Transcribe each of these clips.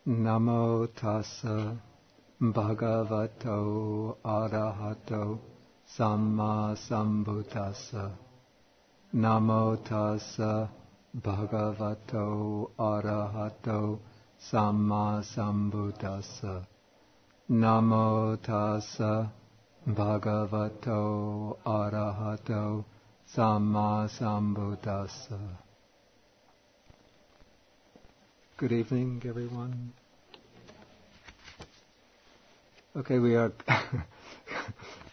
Namo tassa bhagavato arahato samma sambuddhassa. Namo tassa bhagavato arahato samma sambuddhassa. Namo tassa bhagavato arahato samma sambuddhassa. Good evening, everyone. Okay, we are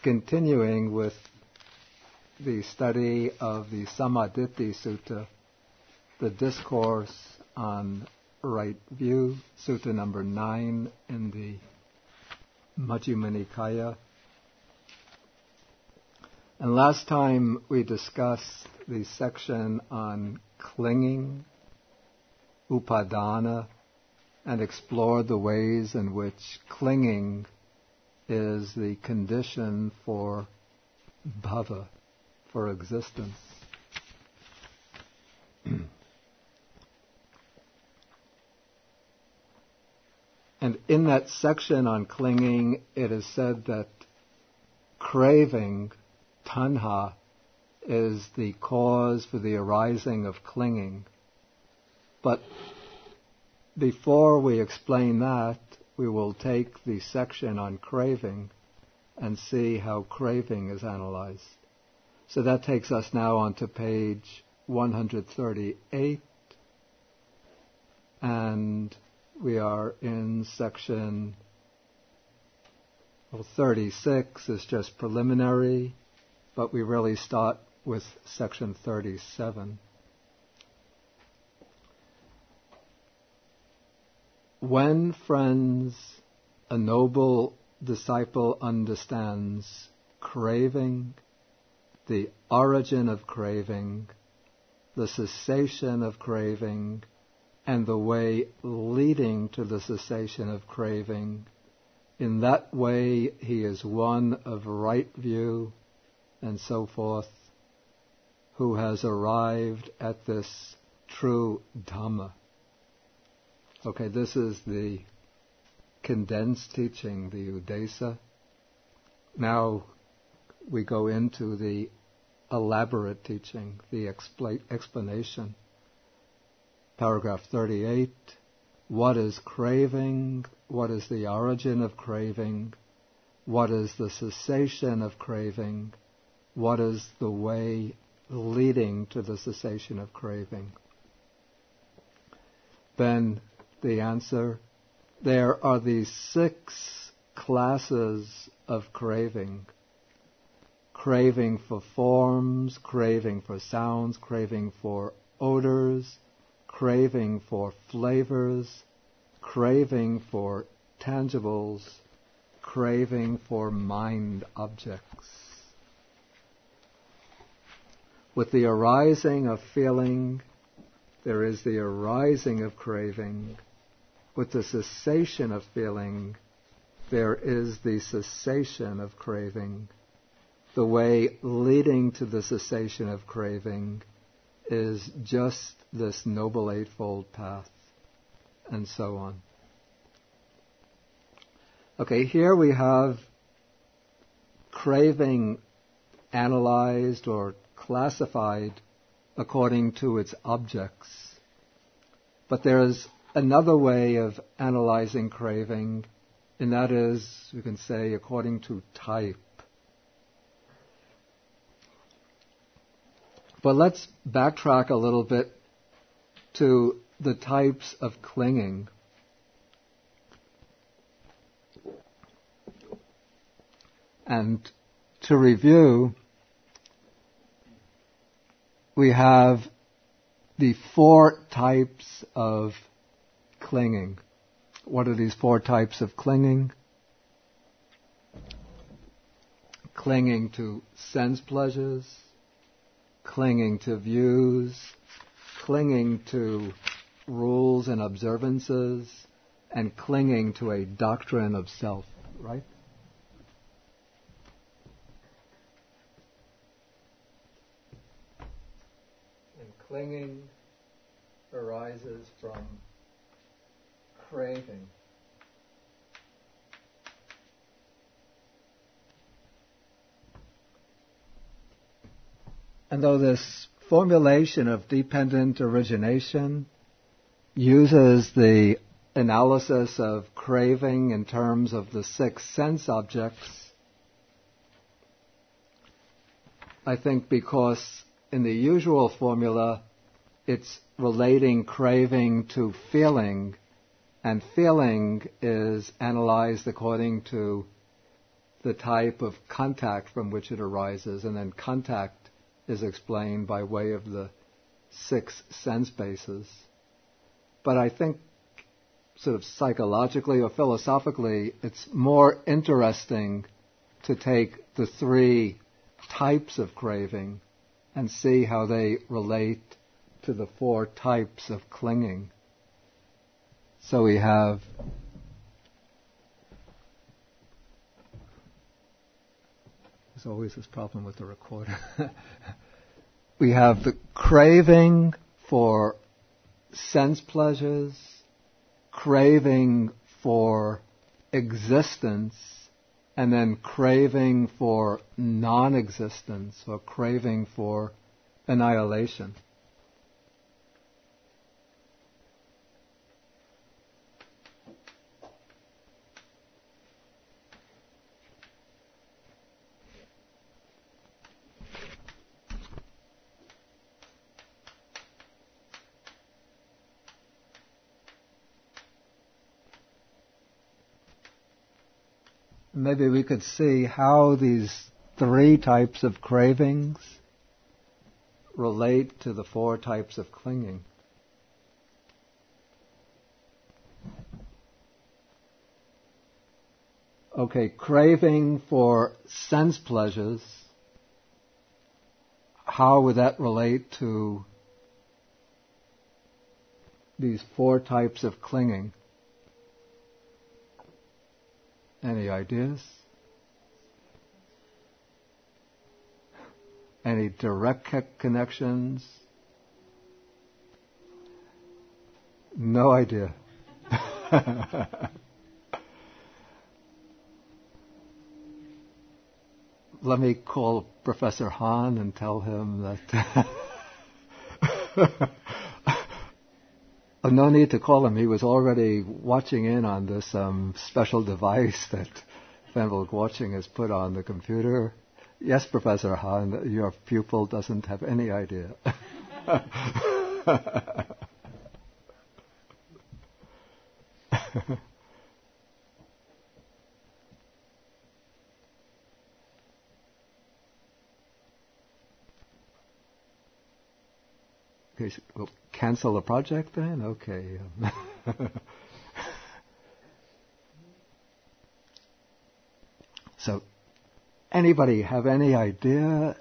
continuing with the study of the Sammādiṭṭhi Sutta, the discourse on right view, Sutta number 9 in the Majjhima Nikaya. And last time we discussed the section on clinging, upadana, and explored the ways in which clinging is the condition for bhava, for existence. And in that section on clinging, it is said that craving, tanha, is the cause for the arising of clinging. But before we explain that, we will take the section on craving and see how craving is analyzed. So that takes us now on to page 138, and we are in section 36 is just preliminary, but we really start with section 37. When, friends, a noble disciple understands craving, the origin of craving, the cessation of craving, and the way leading to the cessation of craving, in that way he is one of right view and so forth, who has arrived at this true Dharma. Okay, this is the condensed teaching, the Udesa. Now we go into the elaborate teaching, the explanation. Paragraph 38, what is craving? What is the origin of craving? What is the cessation of craving? What is the way leading to the cessation of craving? Then the answer, there are these 6 classes of craving. Craving for forms, craving for sounds, craving for odors, craving for flavors, craving for tangibles, craving for mind objects. With the arising of feeling, there is the arising of craving. With the cessation of feeling, there is the cessation of craving. The way leading to the cessation of craving is just this Noble Eightfold Path, and so on. Okay, here we have craving analyzed or classified according to its objects. But there is another way of analyzing craving, and that is, we can say, according to type. But let's backtrack a little bit to the types of clinging. And to review, we have the 4 types of clinging. What are these 4 types of clinging? Clinging to sense pleasures, clinging to views, clinging to rules and observances, and clinging to a doctrine of self, right? And clinging arises from craving. And though this formulation of dependent origination uses the analysis of craving in terms of the 6 sense objects, I think because in the usual formula it's relating craving to feeling, and feeling is analyzed according to the type of contact from which it arises, and then contact is explained by way of the 6 sense bases. But I think sort of psychologically or philosophically, it's more interesting to take the 3 types of craving and see how they relate to the 4 types of clinging. So we have there's always this problem with the recorder. We have the craving for sense pleasures, craving for existence, and then craving for non-existence, or craving for annihilation. Maybe we could see how these 3 types of cravings relate to the 4 types of clinging. Okay, craving for sense pleasures, how would that relate to these 4 types of clinging? Any ideas? Any direct connections? No idea. Let me call Professor Han and tell him that... Oh, no need to call him. He was already watching in on this special device that Venerable Watching has put on the computer. Yes, Professor Han, your pupil doesn't have any idea. Okay, so we'll cancel the project then? Okay. So, anybody have any idea?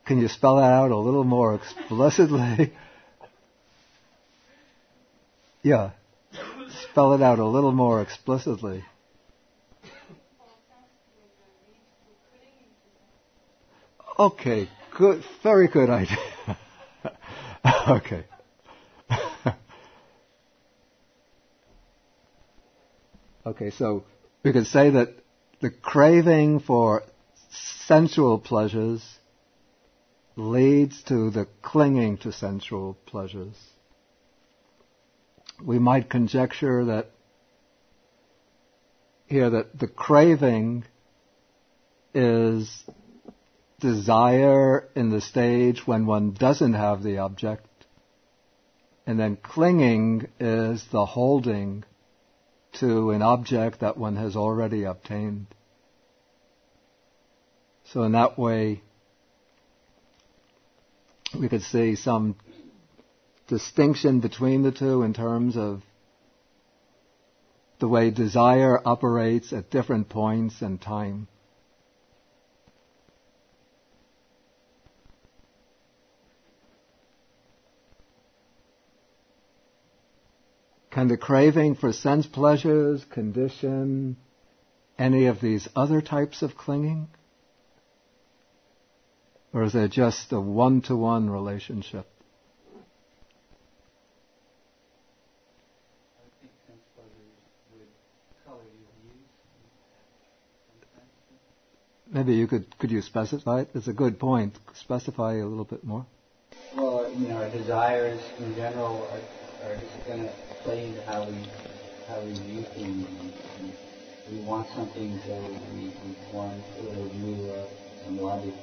Can you spell that out a little more explicitly? Yeah. Spell it out a little more explicitly. Okay, good, very good idea. Okay. Okay, so we could say that the craving for sensual pleasures leads to the clinging to sensual pleasures. We might conjecture that here that the craving is desire in the stage when one doesn't have the object, and then clinging is the holding to an object that one has already obtained. So in that way, we could see some distinction between the two in terms of the way desire operates at different points in time. Can the craving for sense pleasures condition any of these other types of clinging? Or is there just a one-to-one relationship? I think sense pleasures would color your views sometimes. Maybe could you specify it? It's a good point. Specify a little bit more. Well, our desires in general are just going to play into how we view things. And we want something, so we form a little view of some logic.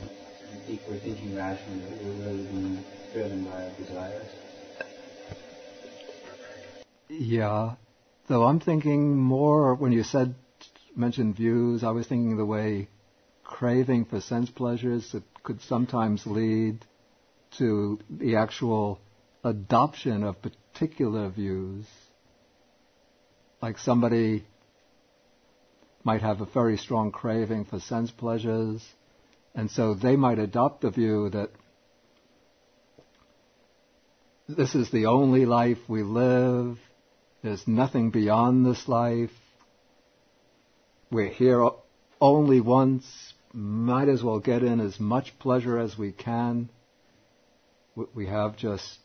I think we're thinking rationally, but we're really being driven by our desires. Yeah. Though I'm thinking more, when you mentioned views, I was thinking the way craving for sense pleasures, it could sometimes lead to the actual adoption of particular views. Like somebody might have a very strong craving for sense pleasures, and so they might adopt the view that this is the only life we live, there's nothing beyond this life, we're here only once, might as well get in as much pleasure as we can. We have just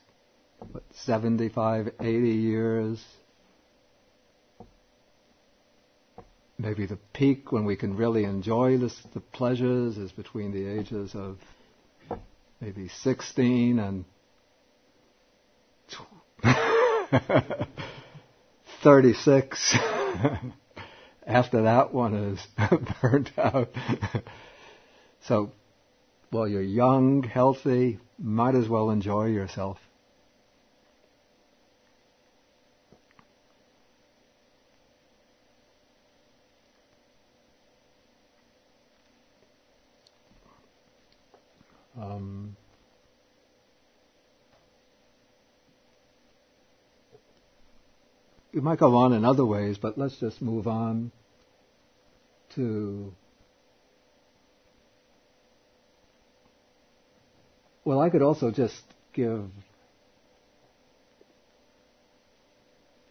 75, 80 years. Maybe the peak when we can really enjoy the pleasures is between the ages of maybe 16 and 36. After that one is burnt out. So, while you're young, healthy, might as well enjoy yourself. We might go on in other ways, but let's just move on to... Well, I could also just give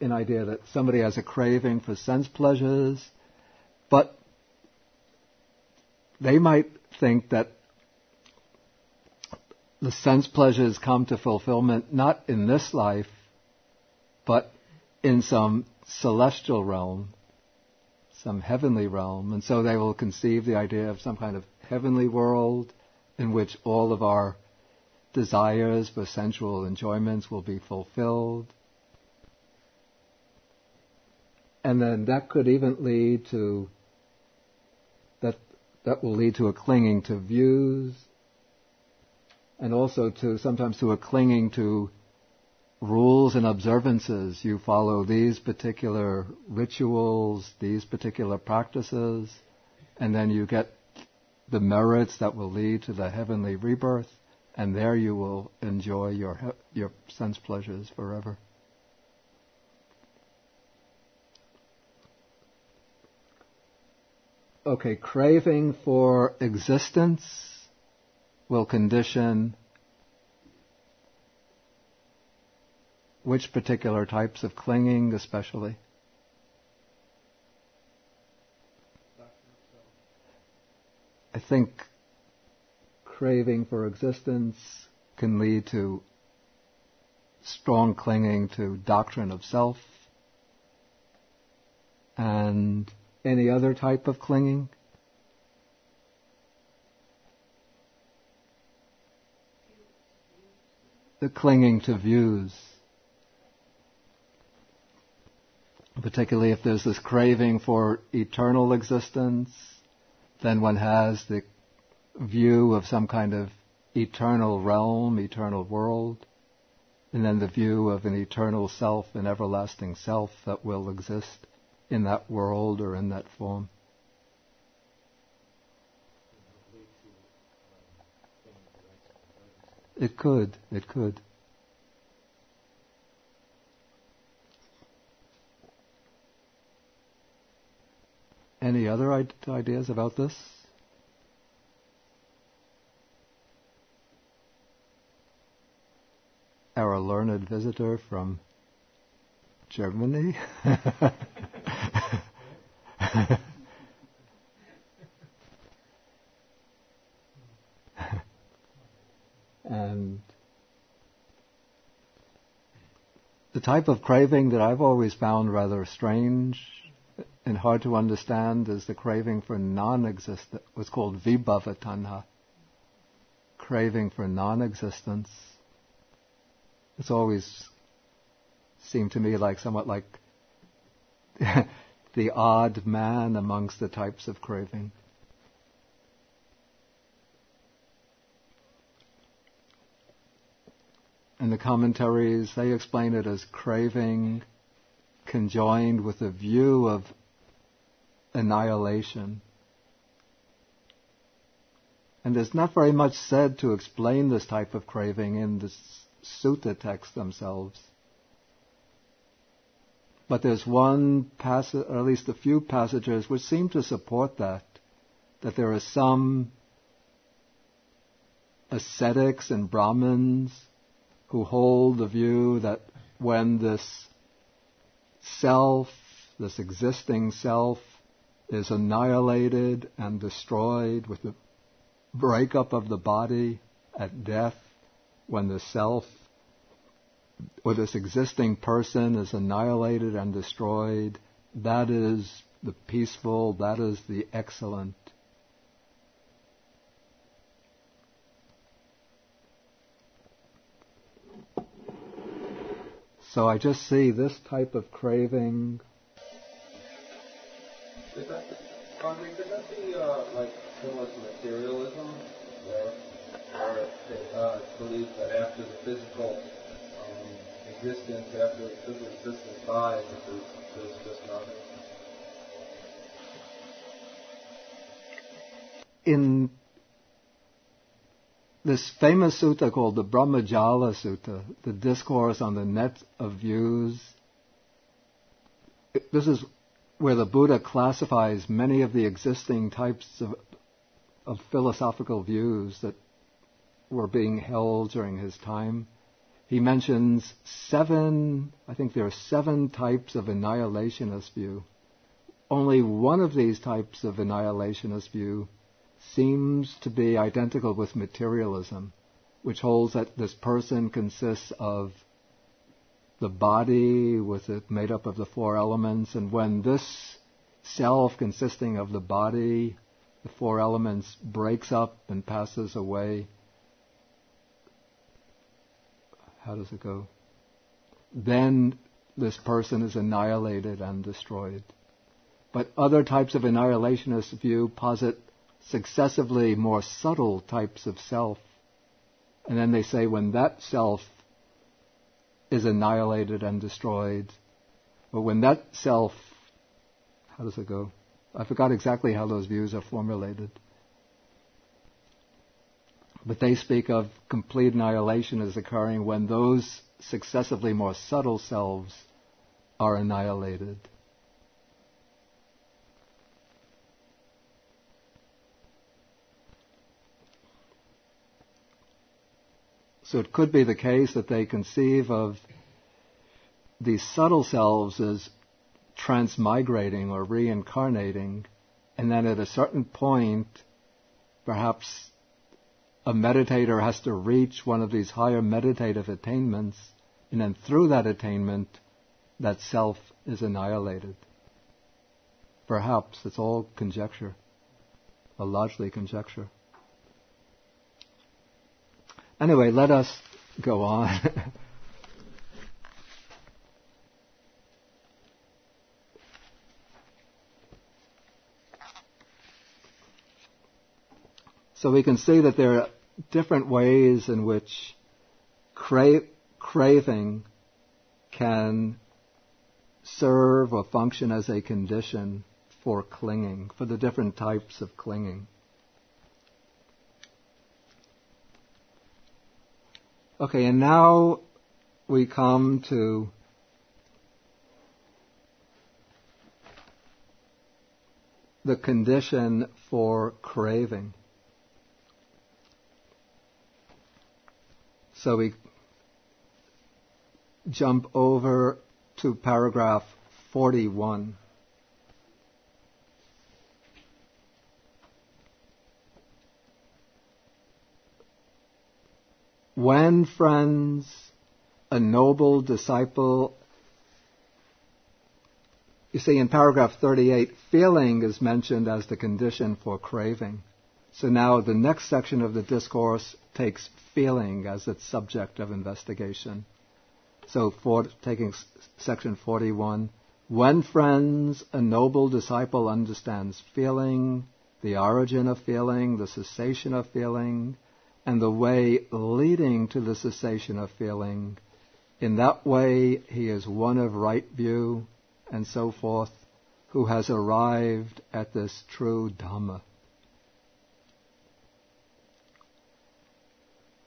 an idea that somebody has a craving for sense pleasures, but they might think that the sense pleasures come to fulfillment not in this life, but in some celestial realm, some heavenly realm. And so they will conceive the idea of some kind of heavenly world in which all of our desires for sensual enjoyments will be fulfilled. And then that could even lead to, that will lead to a clinging to views, and also sometimes to a clinging to rules and observances. You follow these particular rituals, these particular practices, and then you get the merits that will lead to the heavenly rebirth, and there you will enjoy your sense pleasures forever. Okay, craving for existence will condition which particular types of clinging especially? I think craving for existence can lead to strong clinging to doctrine of self. And any other type of clinging? The clinging to views. Particularly if there's this craving for eternal existence, then one has the view of some kind of eternal realm, eternal world, and then the view of an eternal self, an everlasting self that will exist in that world or in that form. It could. Any other ideas about this? Our learned visitor from Germany. And the type of craving that I've always found rather strange and hard to understand is the craving for non-existence, what's called vibhava tanha, craving for non-existence. It's always seemed to me like somewhat like the odd man amongst the types of craving. In the commentaries, they explain it as craving conjoined with a view of annihilation. And there's not very much said to explain this type of craving in the Sutta texts themselves. But there's one passage, or at least a few passages, which seem to support that there are some ascetics and Brahmins who hold the view that when this self, this existing self, is annihilated and destroyed with the breakup of the body at death, when the self or this existing person is annihilated and destroyed, that is the peaceful, that is the excellent. So I just see this type of craving. Could that be like similar to materialism, where it's believed that after the physical existence, after the physical existence dies, that there's just nothing? In this famous sutta called the Brahmajala Sutta, the discourse on the net of views, this is where the Buddha classifies many of the existing types of philosophical views that were being held during his time. He mentions 7 types of annihilationist view. Only one of these types of annihilationist view seems to be identical with materialism, which holds that this person consists of the body with it made up of the 4 elements, and when this self consisting of the body, the 4 elements, breaks up and passes away, how does it go? Then this person is annihilated and destroyed. But other types of annihilationist view posit successively more subtle types of self. And then they say when that self is annihilated and destroyed, or when that self, how does it go? I forgot exactly how those views are formulated. But they speak of complete annihilation as occurring when those successively more subtle selves are annihilated. So it could be the case that they conceive of these subtle selves as transmigrating or reincarnating, and then at a certain point, perhaps a meditator has to reach one of these higher meditative attainments, and then through that attainment, that self is annihilated. Perhaps, it's all conjecture, or largely conjecture. Anyway, let us go on. So we can see that there are different ways in which craving can serve or function as a condition for clinging, for the different types of clinging. Okay, and now we come to the condition for craving. So we jump over to paragraph 41. when, friends, a noble disciple... You see, in paragraph 38, feeling is mentioned as the condition for craving. So now the next section of the discourse takes feeling as its subject of investigation. So taking section 41, when, friends, a noble disciple understands feeling, the origin of feeling, the cessation of feeling, and the way leading to the cessation of feeling, in that way he is one of right view, and so forth, who has arrived at this true Dharma.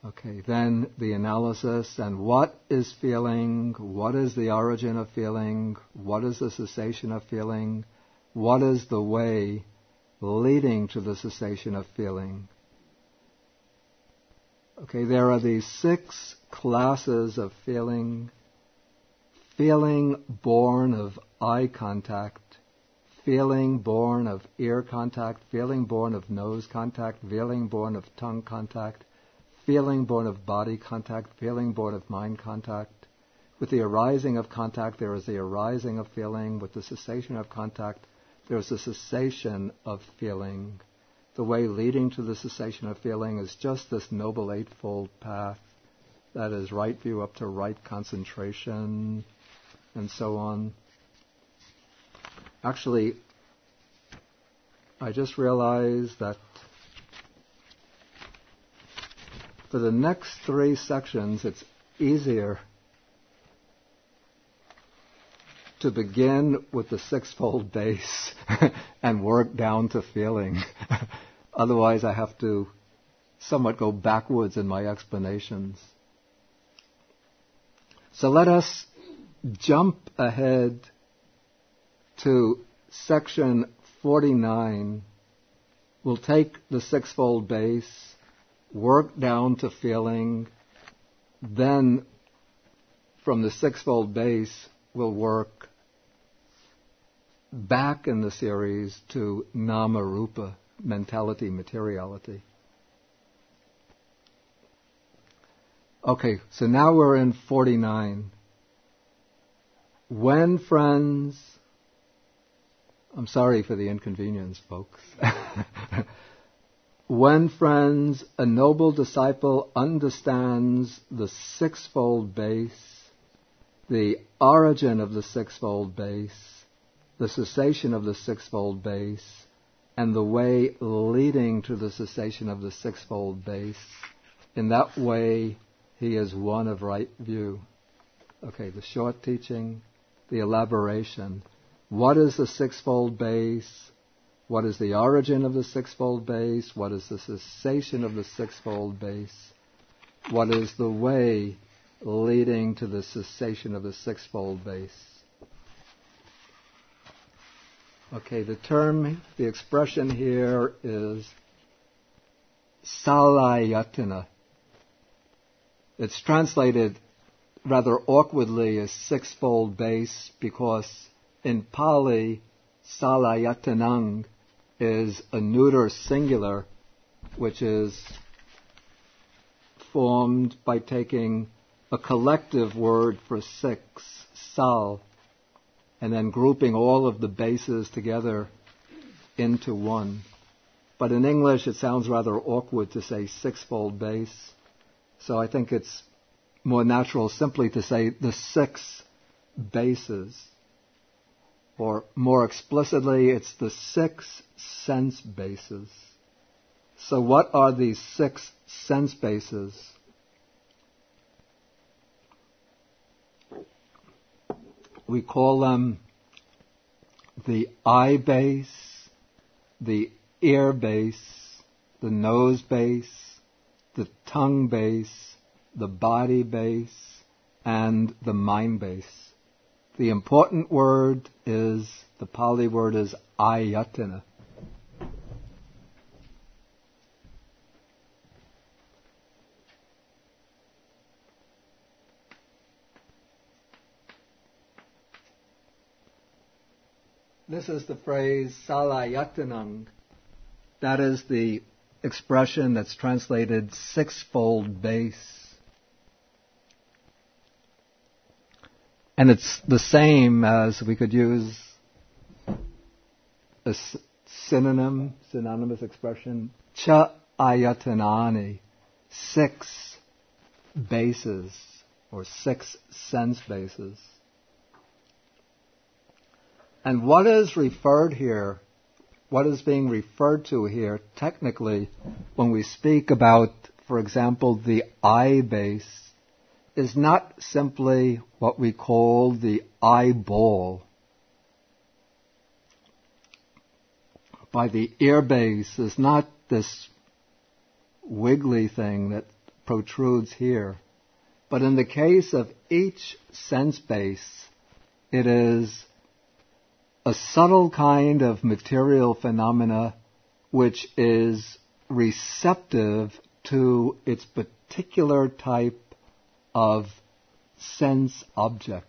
Okay, then the analysis, and what is feeling? What is the origin of feeling? What is the cessation of feeling? What is the way leading to the cessation of feeling? Okay, there are these 6 classes of feeling. Feeling born of eye contact, feeling born of ear contact, feeling born of nose contact, feeling born of tongue contact, feeling born of body contact, feeling born of mind contact. With the arising of contact, there is the arising of feeling. With the cessation of contact, there is the cessation of feeling. The way leading to the cessation of feeling is just this Noble Eightfold Path. That is right view up to right concentration, and so on. Actually, I just realized that for the next 3 sections, it's easier to begin with the sixfold base and work down to feeling. Otherwise, I have to somewhat go backwards in my explanations. So let us jump ahead to section 49. We'll take the sixfold base, work down to feeling, then from the sixfold base we'll work back in the series to nama rupa, mentality, materiality. Okay, so now we're in 49. When, friends, I'm sorry for the inconvenience, folks. When, friends, a noble disciple understands the sixfold base, the origin of the sixfold base, the cessation of the sixfold base, and the way leading to the cessation of the sixfold base, in that way he is one of right view. Okay, the short teaching, the elaboration. What is the sixfold base? What is the origin of the sixfold base? What is the cessation of the sixfold base? What is the way leading to the cessation of the sixfold base? Okay, the expression here is salayatana. It's translated rather awkwardly as sixfold base because in Pali, salayatanang is a neuter singular, which is formed by taking a collective word for 6, sal, and then grouping all of the bases together into one. But in English it sounds rather awkward to say sixfold base, so I think it's more natural simply to say the 6 bases. Or more explicitly, it's the 6 sense bases. So what are these 6 sense bases? We call them the eye base, the ear base, the nose base, the tongue base, the body base, and the mind base. The important word is, the Pali word is ayatana. This is the phrase salayatanang. That is the expression that's translated sixfold base. And it's the same as we could use a synonymous expression, cha ayatanani, 6 bases or 6 sense bases. And what is being referred to here technically when we speak about, for example, the eye base, is not simply what we call the eyeball. By the ear base is not this wiggly thing that protrudes here. But in the case of each sense base, it is a subtle kind of material phenomena which is receptive to its particular type of sense object.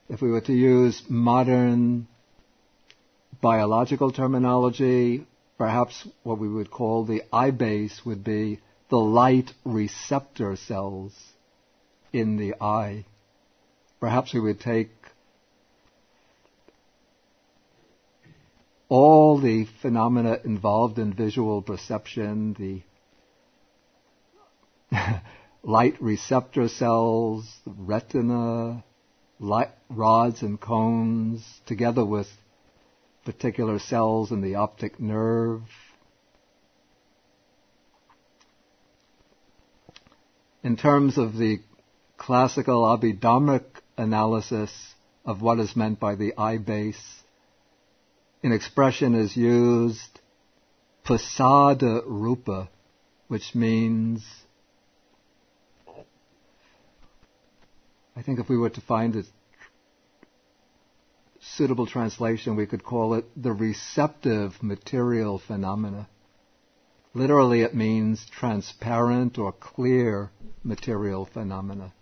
If we were to use modern biological terminology, perhaps what we would call the eye base would be the light receptor cells in the eye. Perhaps we would take all the phenomena involved in visual perception, the light receptor cells, the retina, light rods and cones, together with particular cells in the optic nerve. In terms of the classical Abhidharmic analysis of what is meant by the eye base, an expression is used, pasada rupa, which means, I think if we were to find a suitable translation, we could call it the receptive material phenomena. Literally it means transparent or clear material phenomena.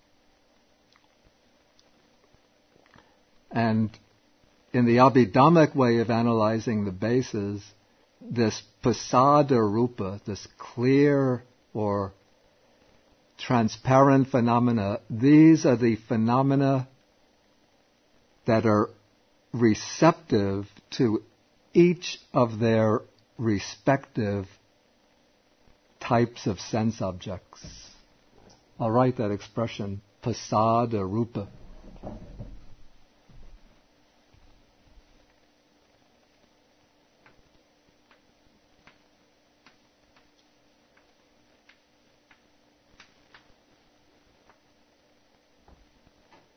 And in the Abhidhammic way of analyzing the bases, this pasada rupa, this clear or transparent phenomena, these are the phenomena that are receptive to each of their respective types of sense objects. I'll write that expression, pasada rupa.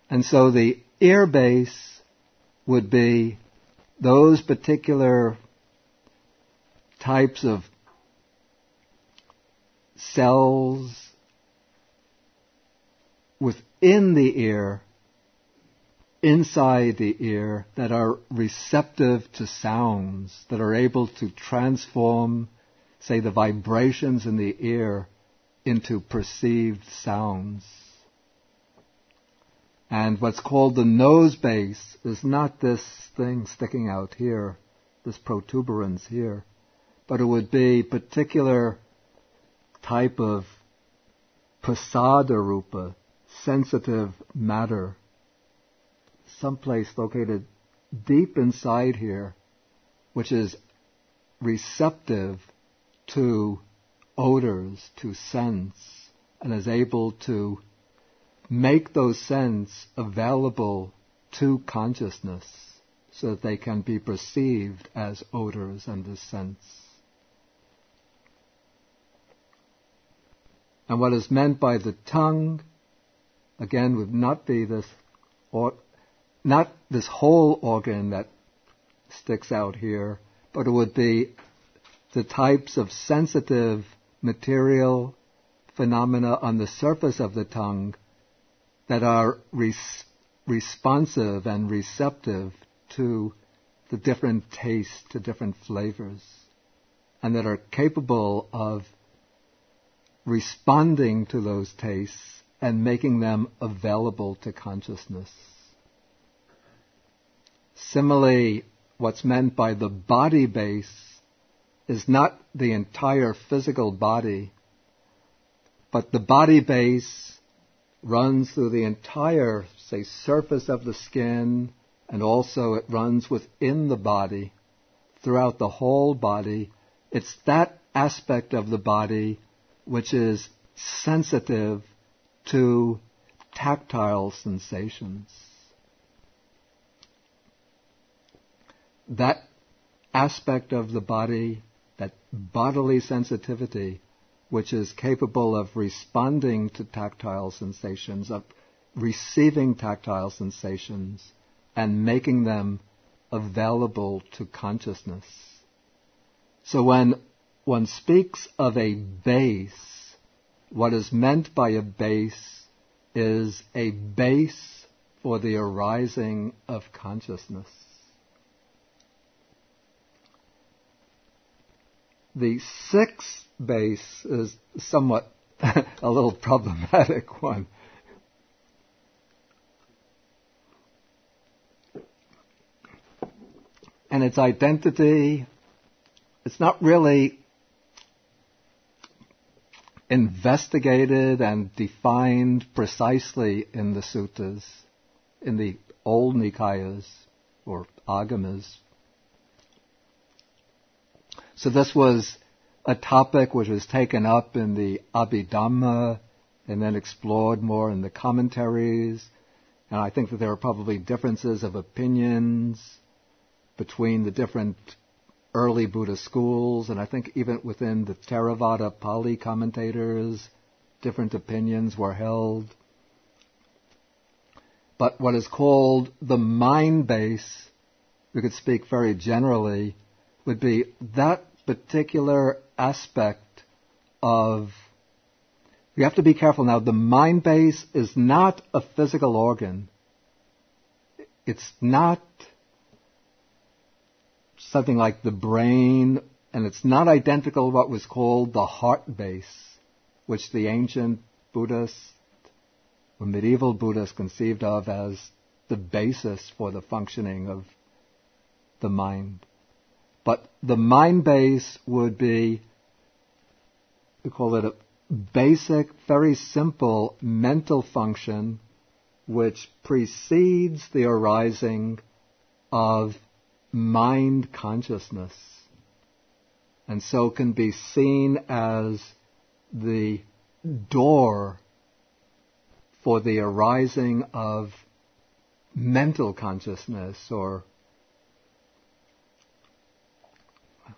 And so the ear base would be those particular types of cells within the ear, inside the ear, that are receptive to sounds, that are able to transform, say, the vibrations in the ear into perceived sounds. And what's called the nose base is not this thing sticking out here, this protuberance here, but it would be particular type of pasada rupa, sensitive matter, someplace located deep inside here, which is receptive to odors, to sense, and is able to make those scents available to consciousness so that they can be perceived as odors and as scents. And what is meant by the tongue, again, would not be this, or not this whole organ that sticks out here, but it would be the types of sensitive material phenomena on the surface of the tongue that are responsive and receptive to the different tastes, to different flavors, and that are capable of responding to those tastes and making them available to consciousness. Similarly, what's meant by the body base is not the entire physical body, but the body base runs through the entire say, surface of the skin, and also it runs within the body, throughout the whole body. It's that aspect of the body which is sensitive to tactile sensations. That aspect of the body, that bodily sensitivity, which is capable of responding to tactile sensations, of receiving tactile sensations, and making them available to consciousness. So when one speaks of a base, what is meant by a base is a base for the arising of consciousness. The sixth base is somewhat a little problematic one. And its identity, it's not really investigated and defined precisely in the suttas, in the old Nikayas or Agamas. So this was a topic which was taken up in the Abhidhamma and then explored more in the commentaries. And I think that there are probably differences of opinions between the different early Buddhist schools, and I think even within the Theravada Pali commentators, different opinions were held. But what is called the mind base, we could speak very generally, would be that particular aspect of, you have to be careful now, the mind base is not a physical organ. It's not something like the brain, and it's not identical to what was called the heart base, which the ancient Buddhists or medieval Buddhists conceived of as the basis for the functioning of the mind. But the mind base would be, we call it a basic, very simple mental function which precedes the arising of mind consciousness, and so can be seen as the door for the arising of mental consciousness, or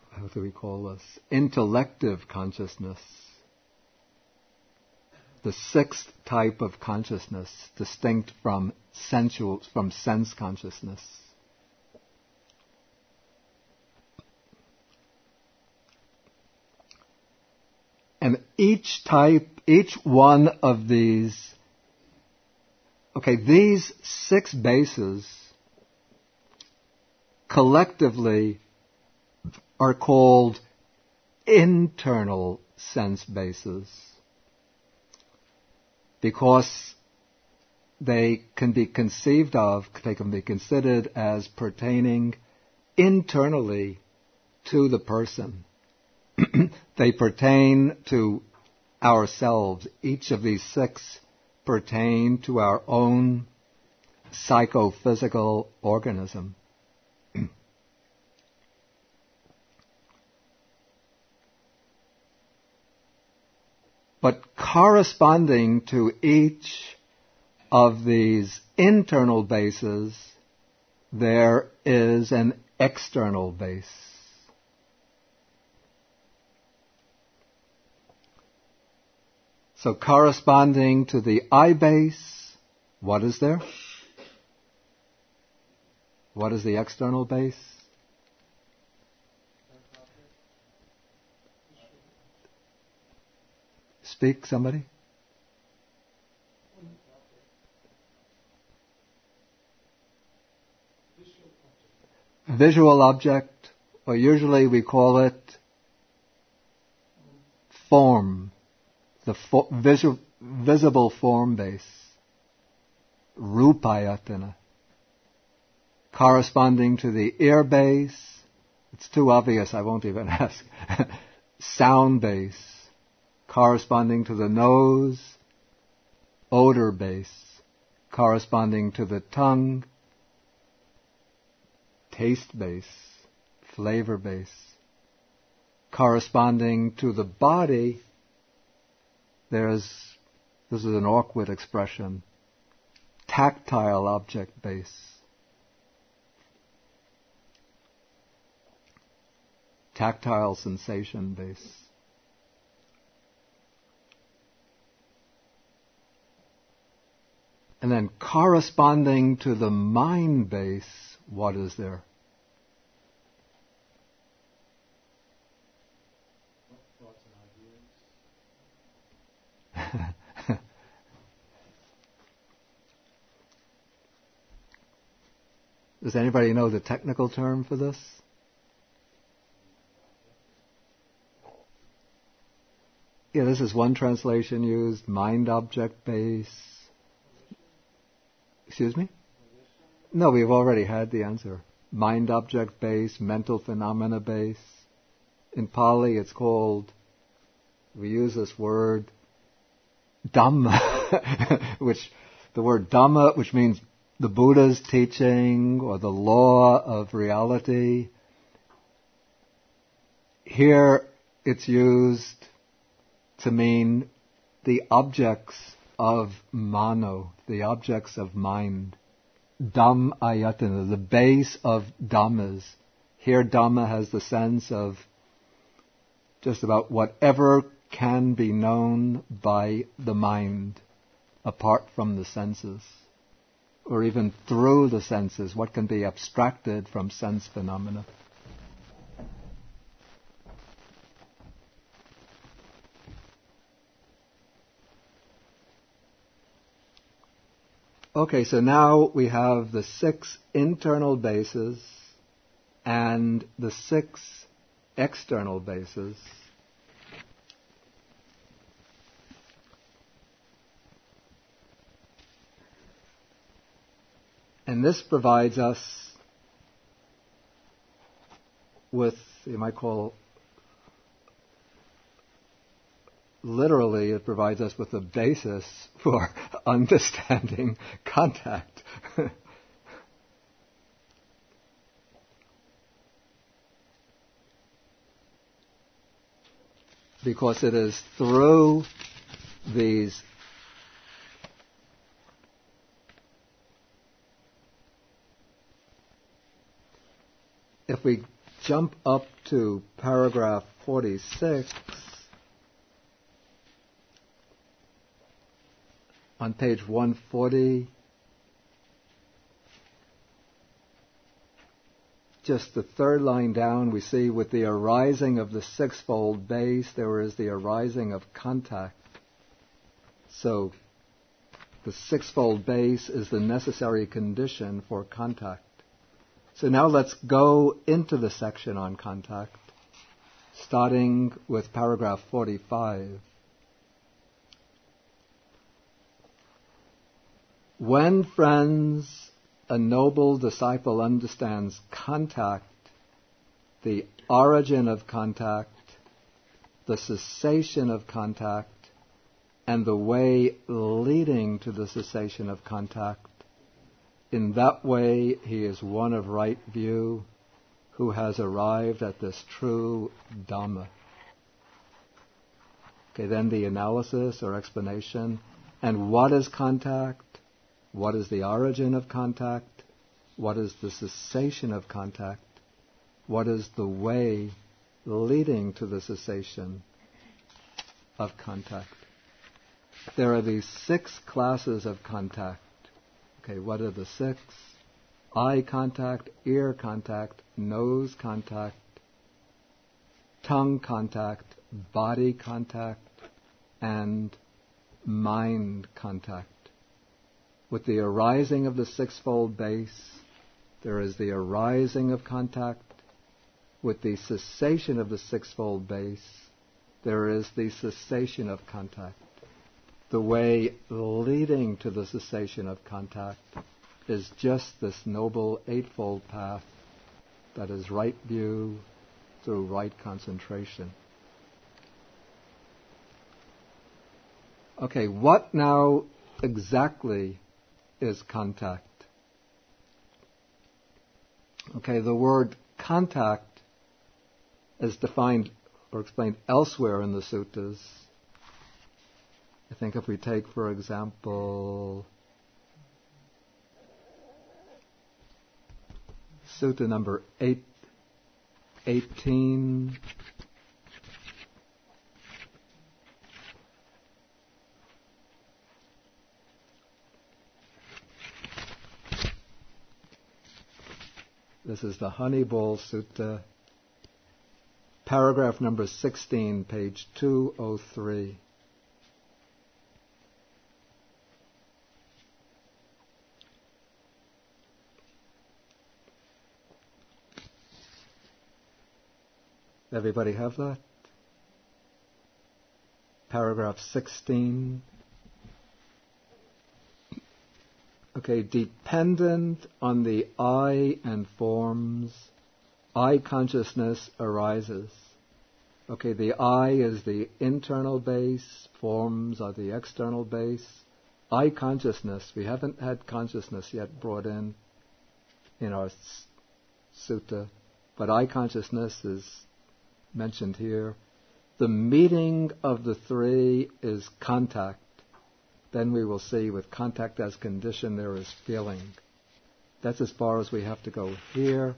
how do we call this? Intellective consciousness. The sixth type of consciousness, distinct from sense consciousness. And each one of these, these six bases collectively are called internal sense bases, because they can be considered as pertaining internally to the person. They pertain to ourselves. Each of these six pertain to our own psychophysical organism. But corresponding to each of these internal bases, there is an external base. So corresponding to the I base, what is there? What is the external base? Speak, somebody. Visual object, or usually we call it form. The visible form base, rupayatana. Corresponding to the ear base, it's too obvious, I won't even ask. Sound base. Corresponding to the nose, odor base. corresponding to the tongue, taste base, flavor base. Corresponding to the body, this is an awkward expression, tactile object base. Tactile sensation base. And then corresponding to the mind base, what is there? Does anybody know the technical term for this? Yeah, this is one translation used, mind-object base. Excuse me? No, we've already had the answer. Mind-object base, mental phenomena base. In Pali it's called, we use this word, Dhamma, the word Dhamma, which means the Buddha's teaching or the law of reality. Here it's used to mean the objects of mano, the objects of mind. Dhamm ayatana, the base of dhammas. Here Dhamma has the sense of just about whatever can be known by the mind apart from the senses, or even through the senses, what can be abstracted from sense phenomena. Okay, so now we have the 6 internal bases and the 6 external bases. And this provides us with, you might call, literally it provides us with a basis for understanding contact. Because it is through these if we jump up to paragraph 46, on page 140, just the third line down, we see with the arising of the sixfold base, there is the arising of contact. So the sixfold base is the necessary condition for contact. So now let's go into the section on contact, starting with paragraph 45. When, friends, a noble disciple understands contact, the origin of contact, the cessation of contact, and the way leading to the cessation of contact, in that way he is one of right view who has arrived at this true Dhamma. Okay, then the analysis or explanation. And what is contact? What is the origin of contact? What is the cessation of contact? What is the way leading to the cessation of contact? There are these 6 classes of contact. Okay, what are the 6? Eye contact, ear contact, nose contact, tongue contact, body contact, and mind contact. With the arising of the sixfold base, there is the arising of contact. With the cessation of the sixfold base, there is the cessation of contact. The way leading to the cessation of contact is just this noble eightfold path that is right view through right concentration. Okay, what now exactly is contact. Okay, the word contact is defined or explained elsewhere in the suttas. I think if we take, for example, Sutta number 18. This is the Honey Bowl Sutta, paragraph number 16, page 203. Everybody have that? Paragraph 16. Okay, dependent on the I and forms, I consciousness arises. Okay, the I is the internal base, forms are the external base. I consciousness, we haven't had consciousness yet brought in our sutta, but I consciousness is mentioned here. The meeting of the three is contact. Then we will see with contact as condition there is feeling. That's as far as we have to go here,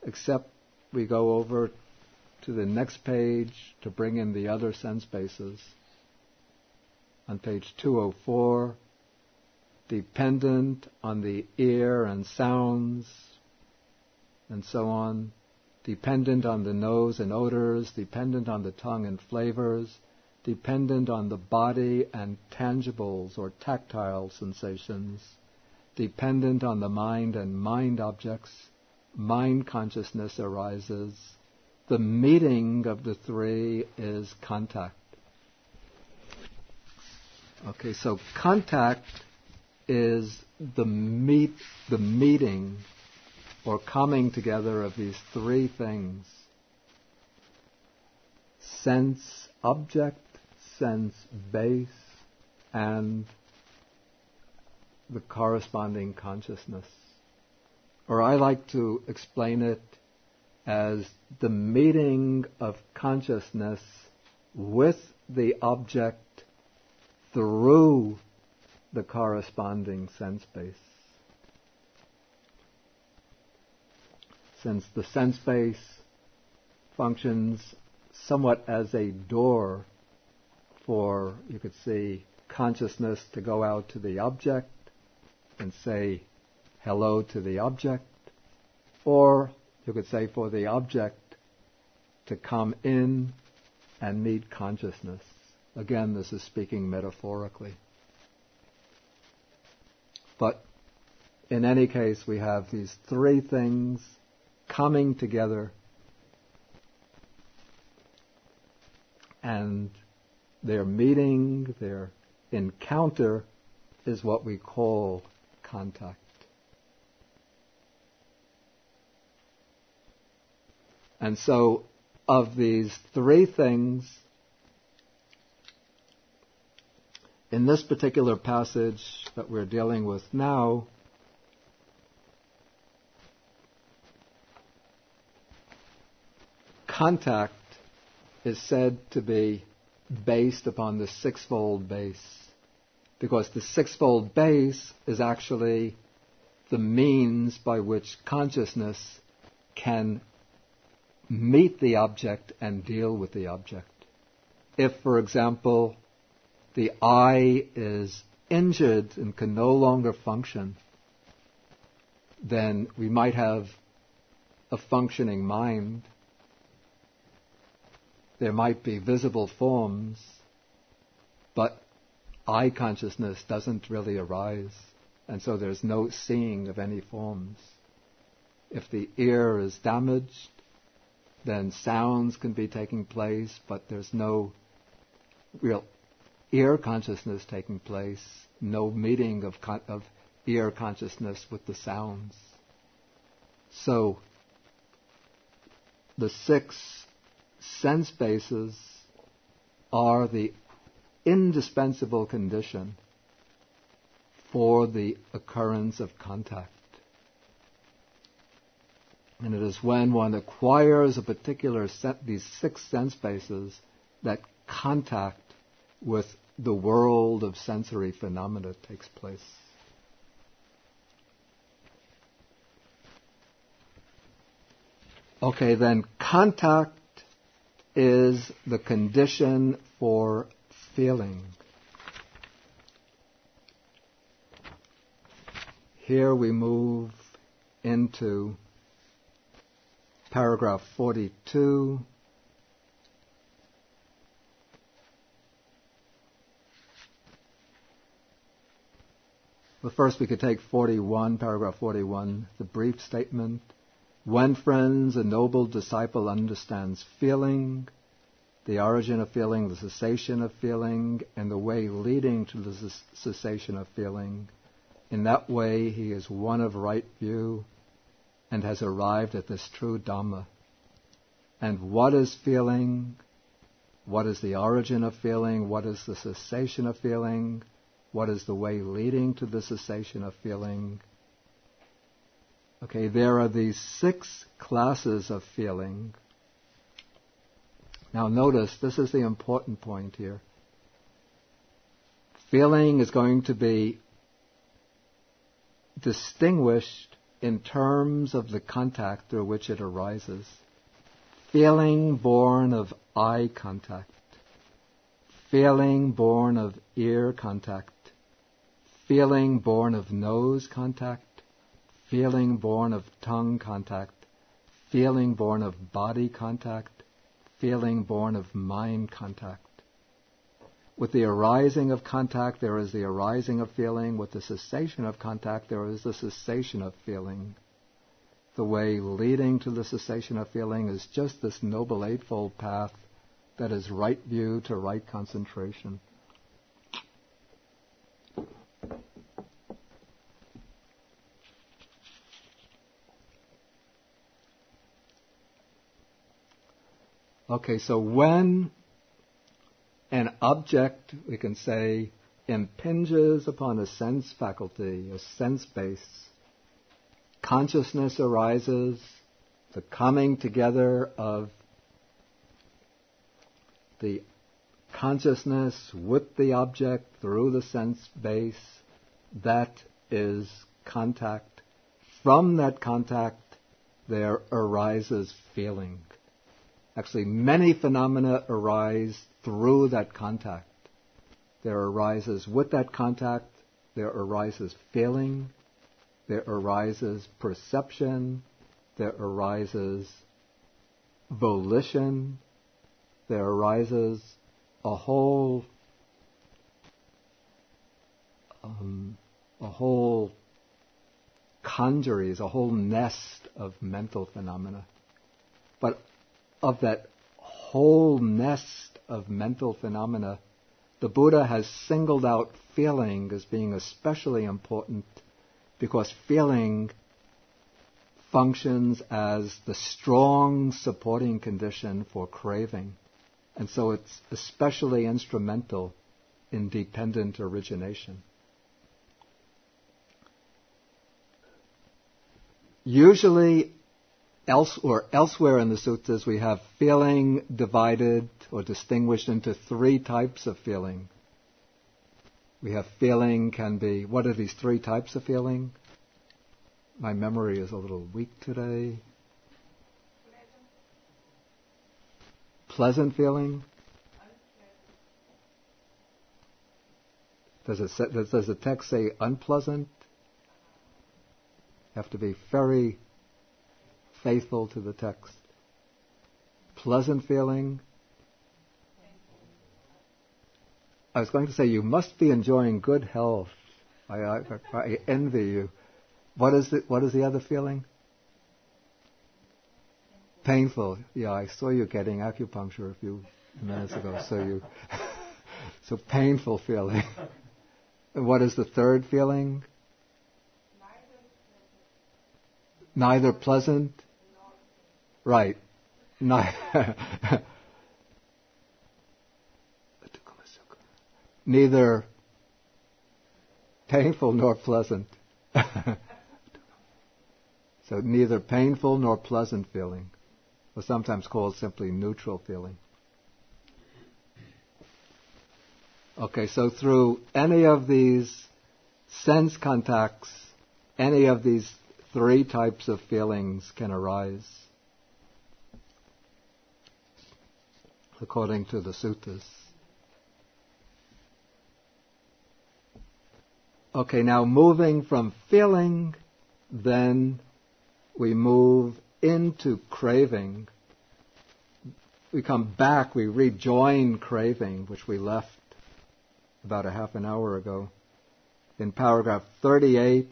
except we go over to the next page to bring in the other sense bases. On page 204, dependent on the ear and sounds, and so on, dependent on the nose and odors, dependent on the tongue and flavors, dependent on the body and tangibles or tactile sensations, dependent on the mind and mind objects, mind consciousness arises. The meeting of the three is contact. Okay, so contact is the meeting or coming together of these three things: sense object, sense base, and the corresponding consciousness. Or I like to explain it as the meeting of consciousness with the object through the corresponding sense base. Since the sense base functions somewhat as a door for, you could say, consciousness to go out to the object and say hello to the object, or you could say for the object to come in and meet consciousness. Again, this is speaking metaphorically. But in any case, we have these three things coming together, and their meeting, their encounter, is what we call contact. And so, of these three things, in this particular passage that we're dealing with now, contact is said to be based upon the sixfold base, because the sixfold base is actually the means by which consciousness can meet the object and deal with the object. If, for example, the eye is injured and can no longer function, then we might have a functioning mind. There might be visible forms, but eye consciousness doesn't really arise, and so there's no seeing of any forms. If the ear is damaged, then sounds can be taking place, but there's no real ear consciousness taking place, no meeting of ear consciousness with the sounds. So, the six sense bases are the indispensable condition for the occurrence of contact. And it is when one acquires a particular these 6 sense bases that contact with the world of sensory phenomena takes place. Okay, then contact is the condition for feeling. Here we move into paragraph 42. But first we could take 41, paragraph 41, the brief statement. When, friends, a noble disciple understands feeling, the origin of feeling, the cessation of feeling, and the way leading to the cessation of feeling, in that way he is one of right view and has arrived at this true Dharma. And what is feeling? What is the origin of feeling? What is the cessation of feeling? What is the way leading to the cessation of feeling? Okay, there are these 6 classes of feeling. Now notice, this is the important point here. Feeling is going to be distinguished in terms of the contact through which it arises. Feeling born of eye contact. Feeling born of ear contact. Feeling born of nose contact. Feeling born of tongue contact, feeling born of body contact, feeling born of mind contact. With the arising of contact, there is the arising of feeling. With the cessation of contact, there is the cessation of feeling. The way leading to the cessation of feeling is just this Noble Eightfold Path that is right view to right concentration. Okay, so when an object, we can say, impinges upon a sense faculty, a sense base, consciousness arises, the coming together of the consciousness with the object through the sense base, that is contact. From that contact, there arises feeling. Actually, many phenomena arise through that contact. There arises with that contact, there arises feeling, there arises perception, there arises volition, there arises a whole congeries, a whole nest of mental phenomena. But of that whole nest of mental phenomena, the Buddha has singled out feeling as being especially important because feeling functions as the strong supporting condition for craving. And so it's especially instrumental in dependent origination. Usually, elsewhere in the suttas, we have feeling divided or distinguished into 3 types of feeling. We have feeling can be, what are these 3 types of feeling? My memory is a little weak today. Pleasant feeling? Does the text say unpleasant? You have to be very faithful to the text. Pleasant feeling. I was going to say you must be enjoying good health. I envy you. What is the other feeling? Painful. Yeah, I saw you getting acupuncture a few minutes ago. So painful feeling. And what is the third feeling? Neither pleasant. Right. Neither painful nor pleasant. So neither painful nor pleasant feeling, or sometimes called simply neutral feeling. Okay, so through any of these sense contacts, any of these three types of feelings can arise, according to the suttas. Okay, now moving from feeling, then we move into craving. We come back, we rejoin craving, which we left about a half an hour ago. In paragraph 38,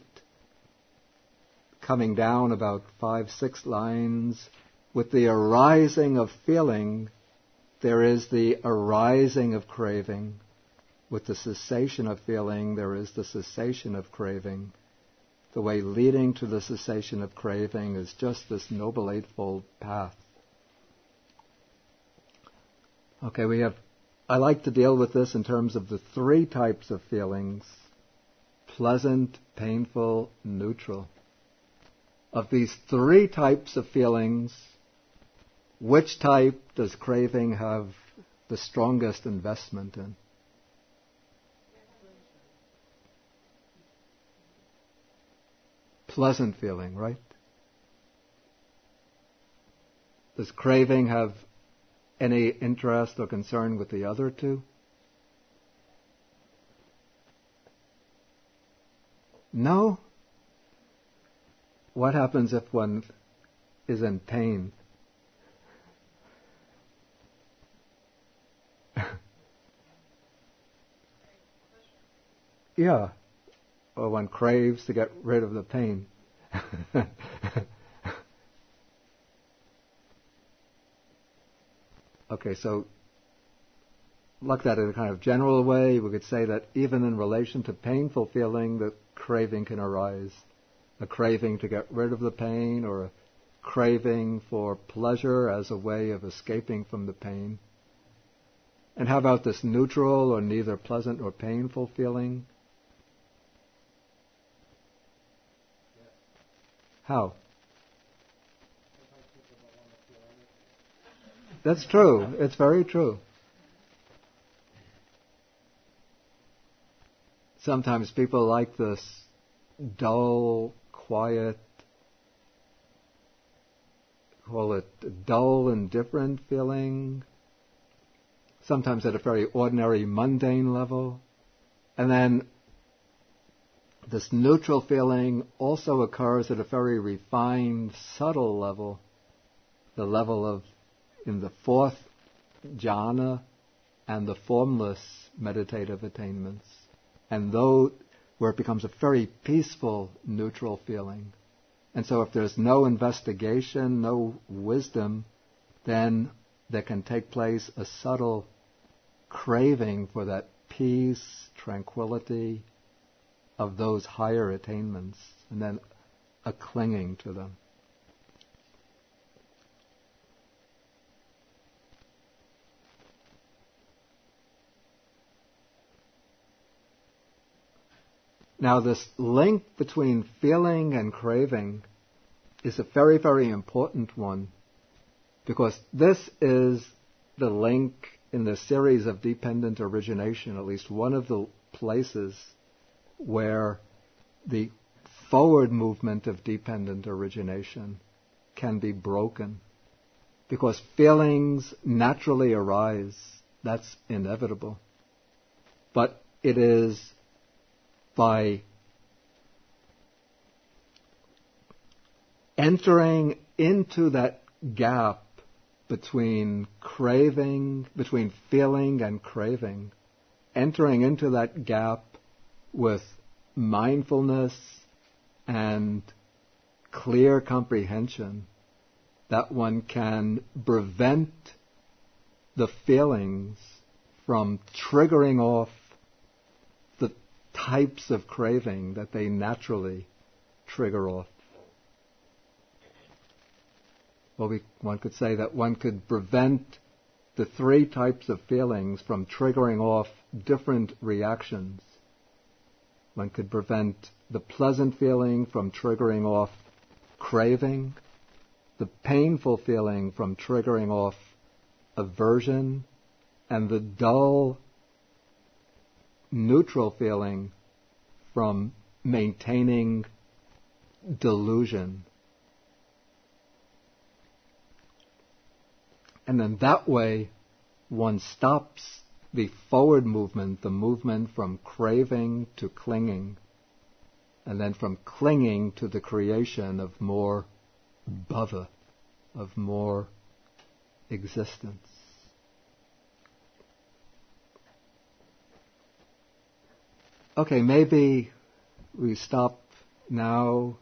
coming down about 5-6 lines, with the arising of feeling, there is the arising of craving. With the cessation of feeling, there is the cessation of craving. The way leading to the cessation of craving is just this Noble Eightfold Path. Okay, I like to deal with this in terms of the three types of feelings: pleasant, painful, neutral. Of these three types of feelings, which type does craving have the strongest investment in? Pleasant feeling, right? Does craving have any interest or concern with the other two? No? What happens if one is in pain? Yeah. Or one craves to get rid of the pain. Okay, so look at it in a kind of general way. We could say that even in relation to painful feeling, the craving can arise. A craving to get rid of the pain, or a craving for pleasure as a way of escaping from the pain. And how about this neutral or neither pleasant or painful feeling? How? That's true. It's very true. Sometimes people like this dull, quiet, call it dull, indifferent feeling, sometimes at a very ordinary, mundane level. And then this neutral feeling also occurs at a very refined, subtle level, the level of, in the fourth jhana and the formless meditative attainments. And though, where it becomes a very peaceful, neutral feeling. And so if there's no investigation, no wisdom, then there can take place a subtle craving for that peace, tranquility of those higher attainments, and then a clinging to them. Now, this link between feeling and craving is a very, very important one, because this is the link in the series of dependent origination, at least one of the places where the forward movement of dependent origination can be broken. Because feelings naturally arise, that's inevitable. But it is by entering into that gap between feeling and craving, entering into that gap with mindfulness and clear comprehension, that one can prevent the feelings from triggering off the types of craving that they naturally trigger off. Well, one could say that one could prevent the three types of feelings from triggering off different reactions. One could prevent the pleasant feeling from triggering off craving, the painful feeling from triggering off aversion, and the dull, neutral feeling from maintaining delusion. And then that way, one stops the forward movement, the movement from craving to clinging, and then from clinging to the creation of more bhava, of more existence. Okay, maybe we stop now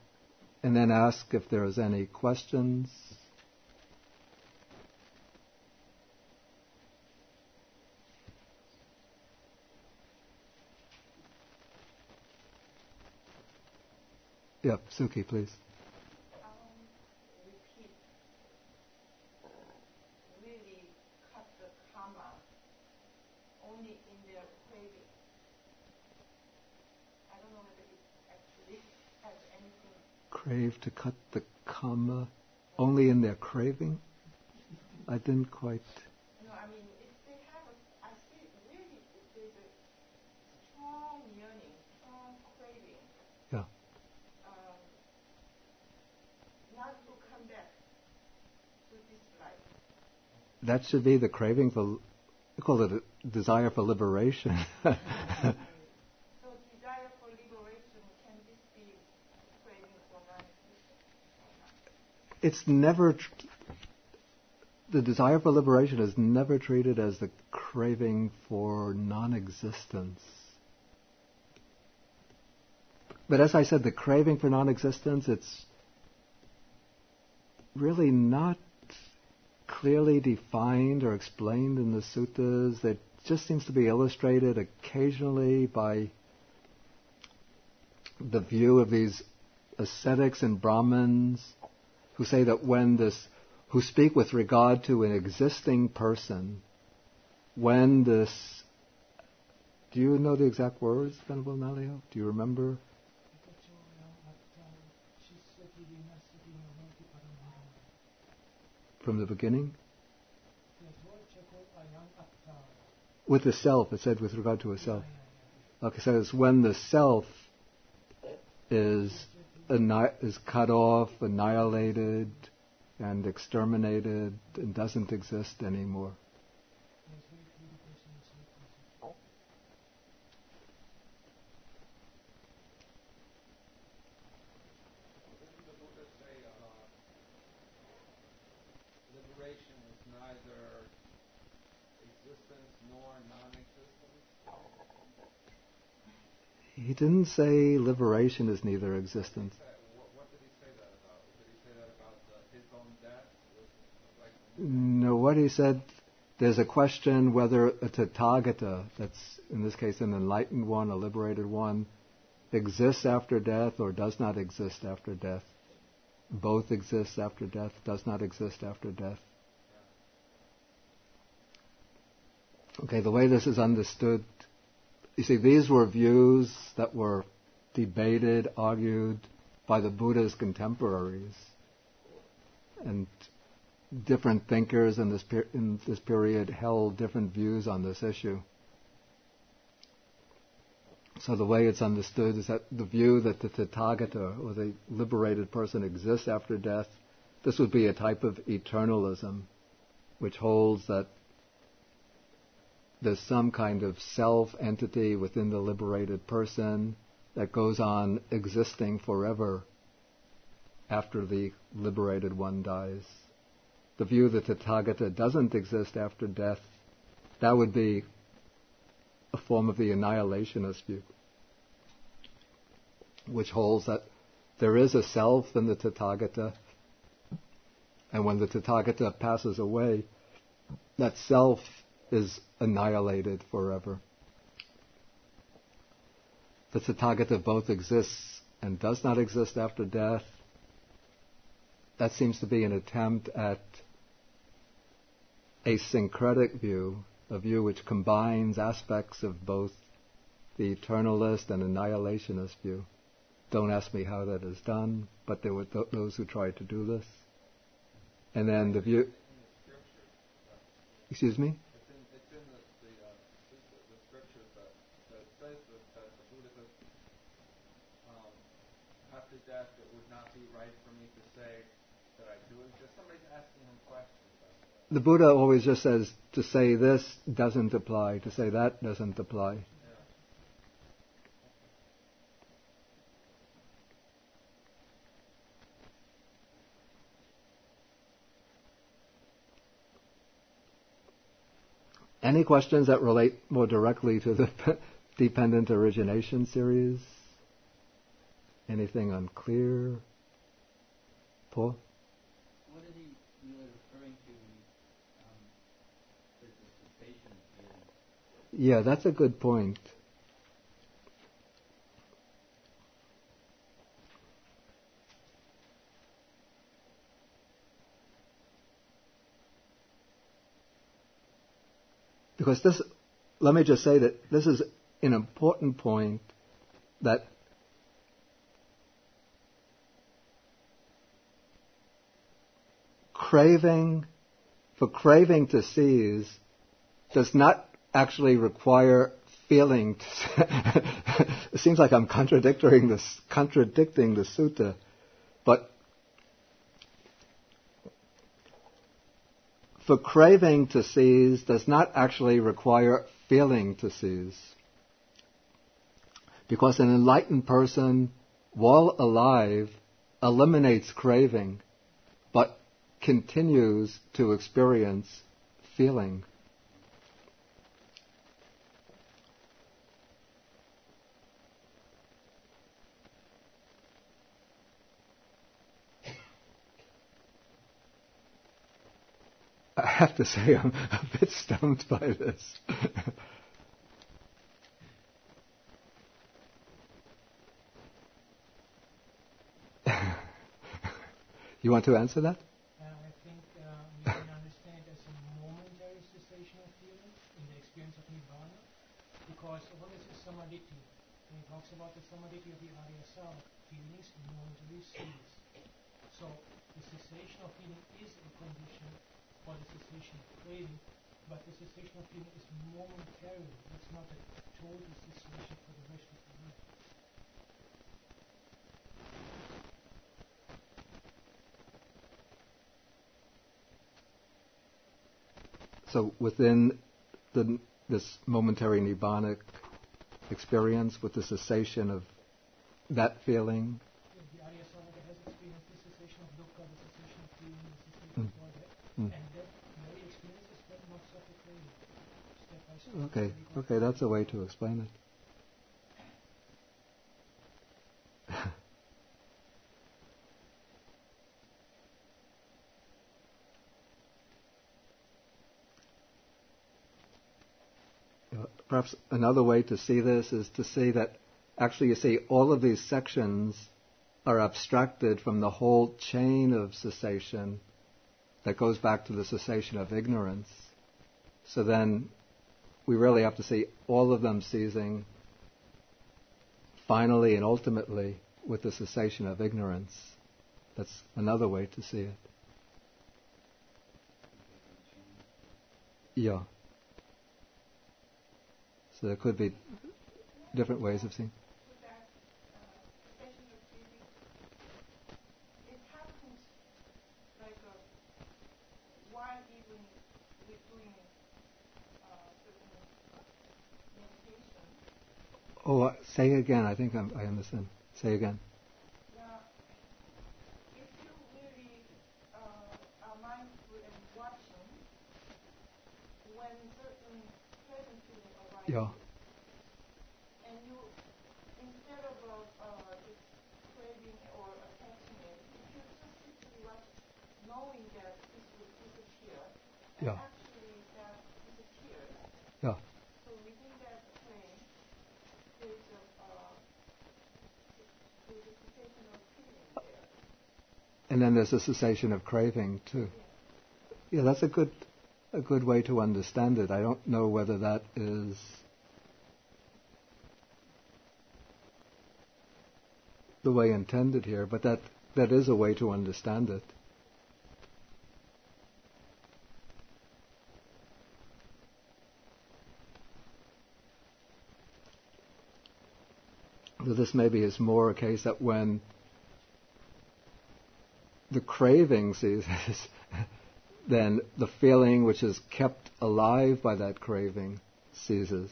and then ask if there's any questions. Yep, Suki, please. Repeat. Really cut the karma only in their craving. I don't know whether it actually has anything. Crave to cut the karma only in their craving? I didn't quite... No, I mean, if they have I see really if there's a strong yearning, strong craving. Yeah. Not to come back to this life. That should be the craving for, we call it a desire for liberation. So desire for liberation, can this be craving for non-existence? It's never, the desire for liberation is never treated as the craving for non-existence. But as I said, the craving for non-existence, it's really not clearly defined or explained in the suttas. It just seems to be illustrated occasionally by the view of these ascetics and Brahmins who say that who speak with regard to an existing person, when this, do you know the exact words, Venerable Nalio? Do you remember? From the beginning? With the self, it said with regard to a self. Okay, so it's when the self is cut off, annihilated, and exterminated, and doesn't exist anymore. Liberation is neither existence nor non-existence? He didn't say liberation is neither existence. What did he say that about? Did he say that about his own death? No, what he said, there's a question whether a Tathagata, that's in this case an enlightened one, a liberated one, exists after death or does not exist after death. Both exists after death, does not exist after death. Okay, the way this is understood, you see, these were views that were debated, argued by the Buddha's contemporaries. And different thinkers in this period held different views on this issue. So the way it's understood is that the view that the Tathagata, or the liberated person, exists after death, this would be a type of eternalism, which holds that there's some kind of self-entity within the liberated person that goes on existing forever after the liberated one dies. The view that the Tathagata doesn't exist after death, that would be a form of the annihilationist view, which holds that there is a self in the Tathagata, and when the Tathagata passes away, that self is annihilated forever. The Tathagata both exists and does not exist after death. That seems to be an attempt at a syncretic view, a view which combines aspects of both the eternalist and annihilationist view. Don't ask me how that is done, but there were those who tried to do this. And then the view... Excuse me? It's in the scriptures that it says that the Buddha says, after death it would not be right for me to say that I do exist. Somebody's asking him questions about that. The Buddha always just says, to say this doesn't apply, to say that doesn't apply. Any questions that relate more directly to the dependent origination series? Anything unclear? Paul? What is he really referring to with the cessation of feeling? Yeah, that's a good point. Because this, let me just say that this is an important point, that craving to cease does not actually require feeling. It seems like I'm contradicting the sutta, but for craving to cease does not actually require feeling to cease. Because an enlightened person, while alive, eliminates craving, but continues to experience feeling. I have to say I'm a bit stumped by this. You want to answer that? I think we can understand as a momentary cessation of feeling in the experience of Nibbana, because what is Sammādiṭṭhi? When he talks about the Sammādiṭṭhi of the Arya Self, feelings momentary cease. So the cessation of feeling is a condition for the cessation of craving, but the cessation of feeling is momentary. It's not a total cessation for the rest of the life. So within this momentary nibbanic experience, with the cessation of that feeling, The Arya Samada has experienced the cessation of dukkha, the cessation of feeling, the cessation of all that, and that very experiences but not suffer craving. Step by step. okay, that's a way to explain it. Perhaps another way to see this is to see that actually, you see, all of these sections are abstracted from the whole chain of cessation that goes back to the cessation of ignorance. So then we really have to see all of them ceasing finally and ultimately with the cessation of ignorance. That's another way to see it. Yeah. So there could be different ways of seeing. With that session of breathing, it happens like while even we're doing certain meditation. Oh, say again. I think I understand. Say again. Now, if you really are mindful and watching when certain pleasant feeling arises, Yeah. and you, instead of just craving or attaching it, if you just simply watch, knowing that this will disappear, and Yeah. actually that disappears, Yeah. so within that plane, there's a cessation of feeling there. And then there's a cessation of craving too. Yeah, that's a good way to understand it. I don't know whether that is the way intended here, but that is a way to understand it. So this maybe is more a case that when the craving ceases, then the feeling which is kept alive by that craving ceases.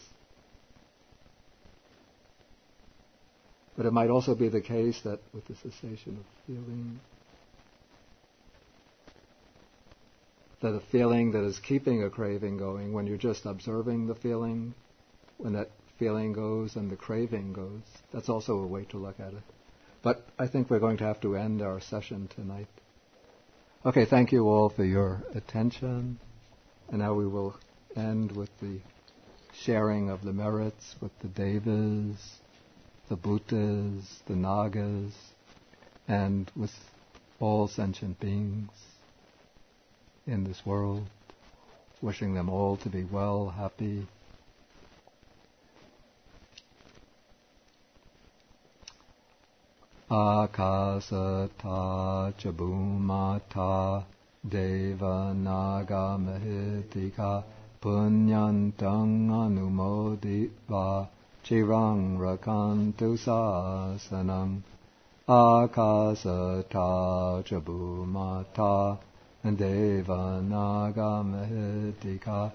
But it might also be the case that with the cessation of feeling, that a feeling that is keeping a craving going, when you're just observing the feeling, when that feeling goes and the craving goes, that's also a way to look at it. But I think we're going to have to end our session tonight. Okay, thank you all for your attention. And now we will end with the sharing of the merits with the devas, the bhutas, the nagas, and with all sentient beings in this world, wishing them all to be well, happy. Akasata chabumata deva naga mahitika punyantang anumoditva chirang rakantu sasanam. Akasata chabumata deva naga mahitika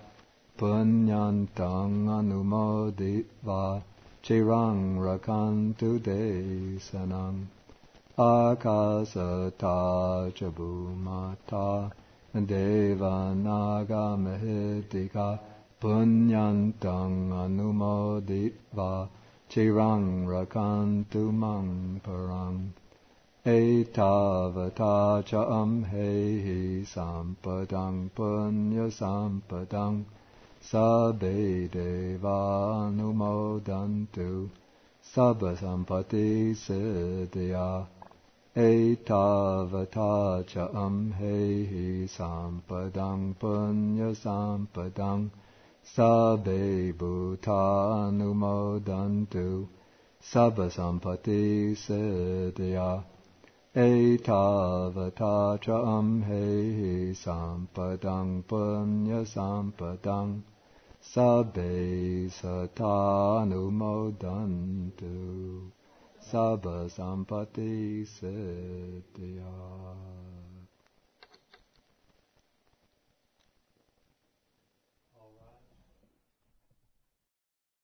punyantang anumoditva chirang rakantu desanam. Akasata chabumata deva naga mahitika punyantang anumoditva chirang rakantu mang parang. Etavata cha amhehi sampadang punya sampadang sabbe deva anumodantu sabba sampati siddhya. Etavata cha amhehi sampadang punya sampadang sabbe bhuta anumodantu sabba sampati siddhya. Etavata cha amhehi sampadang punya sampadang sabbe satanumodantu sabba sampati siddhya.